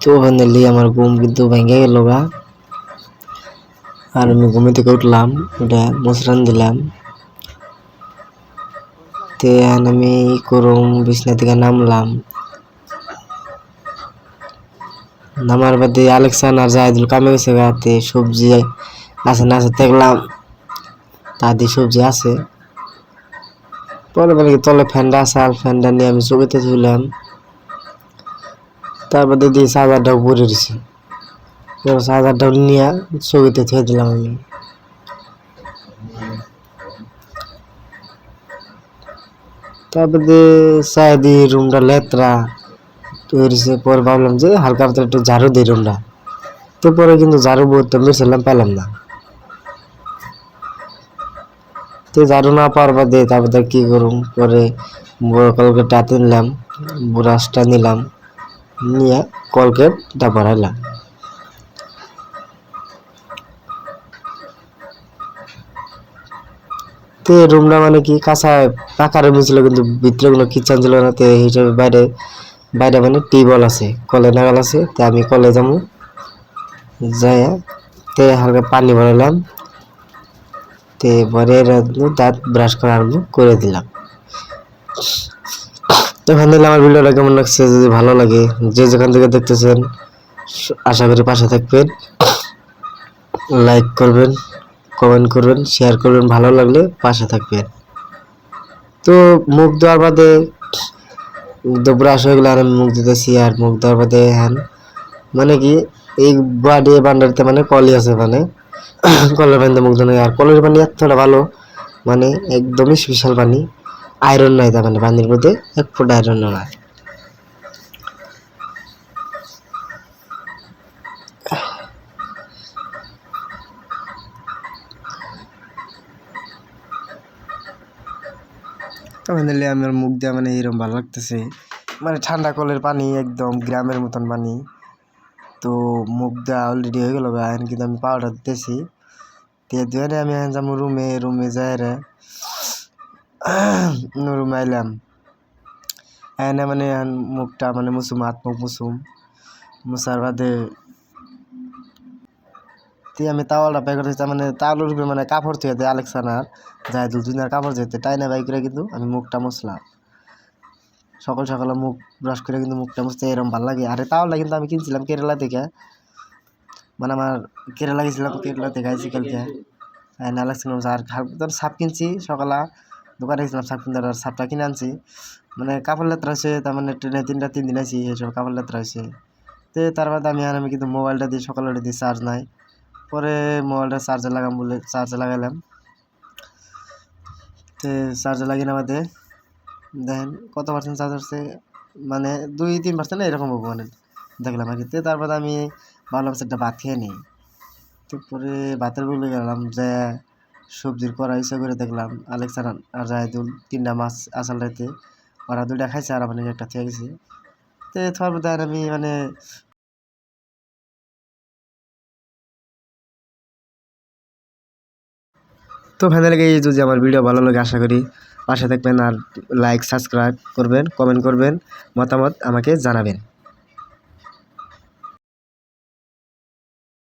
তো ফাইনালি আমার ঘুম কিন্তু ভেঙে গেল গা। আর আমি ঘুমে থেকে উঠলাম, ওটা মশরান দিলাম। তে আমি করুম বিছনা থেকে নামলাম। নামার বাদে আলেকসান আর জাহিদুল কামে গেছে গাতে সবজি আছে না আছে দেখলাম তাদের সবজি আছে। পরে বলে তলে ফ্যানটা আছে আর ফ্যানটা নিয়ে আমি চোখেতে ধুলাম। তারপরে দিয়ে চার্জারটাও পরে দিছি, চার্জারটাও নিয়ে চোখেতে ধুয়ে দিলাম আমি। তারপরে চাইদি রুমটা লেত্রা তৈরি। পরে ভাবলাম যে হালকা পাতলা একটু ঝাড়ু দিই রুমটা। তো পরে কিন্তু ঝাড়ু বহুত মিশালাম, পেলাম না। তো ঝাড়ু না পাওয়ার বাদে তারপরে কি করুম, পরে কলগেটটা হাতে নিলাম, ব্রাশটা নিলাম, নিয়ে কলগেটটা ভরাইলাম। তো রুমটা মানে কি কাঁচা পাকা রুম ছিল, কিন্তু ভিতরে কোনো কিচেন ছিল না। তো হিসেবে বাইরে বাইরে মানে টিউবওয়েল আছে, কলে নাগাল আছে। তো আমি কলে যাবো, যাই তে হালকা পানি ভরাইলাম। তে ভরে দাঁত ব্রাশ করা আরম্ভ করে দিলাম। তো ফাইনালি আমার ভিডিওটা কেমন লাগছে, যদি ভালো লাগে যে যেখান থেকে দেখতেছেন আশা করি পাশে থাকবেন, লাইক করবেন, কমেন্ট করবেন, শেয়ার করবেন, ভালো লাগলে পাশে থাকবেন। তো মুখ দেওয়ার বাদে ব্রাশ হয়ে গেলে আর আমি মুখ দিতেছি। আর মুখ দেওয়ার বাদে হ্যান মানে কি এই বাড়ি বান্ডারিতে মানে কলই আছে, মানে কলের পানিতে মুখ ধোয়া। আর কলের পানি এতটা ভালো, মানে একদমই স্পেশাল পানি, আয়রন নাই। তার মানে পানির মধ্যে এক ফুট আয়রন নাই। তো ফাইনালি আমার মুখ দেওয়া মানে এরকম ভালো লাগতেছে, মানে ঠান্ডা কলের পানি, একদম গ্রামের মতন পানি। তো মুখ দেওয়া অলরেডি হয়ে গেল, এখন কিন্তু আমি পাউডার দিতেছি। দিয়ে ধুয়ে আমি এখন যাবো রুমে। রুমে যাই রে রুমে আইলাম, এনে মানে মুখটা মানে মুসুম, হাত মুখ মুসুম। মুসার বাদে আমি তাওয়ালটা বের করতেছি, মানে তাওয়ালের উপরে মানে কাপড় ধুয়ে দেয় আলেকসানার জাহিদুল দুনিয়ার কাপড় ধুয়ে টাইনা বাই করে কিন্তু আমি মুখটা মুছলাম। সকাল সকালে মুখ ব্রাশ করে কিন্তু মুখটা মুছতে এরকম ভালো লাগে। আর তাওয়ালটা কিন্তু আমি কিনছিলাম কেরালা থেকে, মানে আমার কেরালা গেছিলাম, কেরালা থেকে আইসি কালকে। না লাগছিলাম আর সাপ কিনছি সকালে, দোকানে গেছিলাম সাপ কিনতে। আর সাপটা কিনে আনছি, মানে কাপড় লেত্রা হয়েছে। তার মানে ট্রেনে 3 দিন আছি, এইসব কাপড় লেত্রা হয়েছে। তো তারপর আমি কিন্তু মোবাইলটা দিয়ে সকালে উঠে দিয়ে চার্জ নাই। পরে মোবাইলটা চার্জে লাগাম বলে চার্জে লাগাইলাম। তো চার্জে লাগিয়ে আমাদের দেখেন কত পার্সেন্ট চার্জ হচ্ছে, মানে 2-3% এরকম হবো মানে দেখলাম আর কি। তো তারপরে আমি ভাবলাম সেটা ভাত খেয়ে নিই। তো পরে ভাতের বলে গেলাম যে সবজির করা ইচ্ছা করে দেখলাম আলেকসান আর জাহিদুল 3টা মাছ আসাল রাইতে, ওরা 2টা খাইছে আর মানে একটা খেয়ে গেছে। তো তারপর দেখেন আমি মানে তো ফাইনালি এই যদি আমার ভিডিও ভালো লাগে আশা করি পাশে থাকবেন। আর লাইক সাবস্ক্রাইব করবেন, কমেন্ট করবেন, মতামত আমাকে জানাবেন।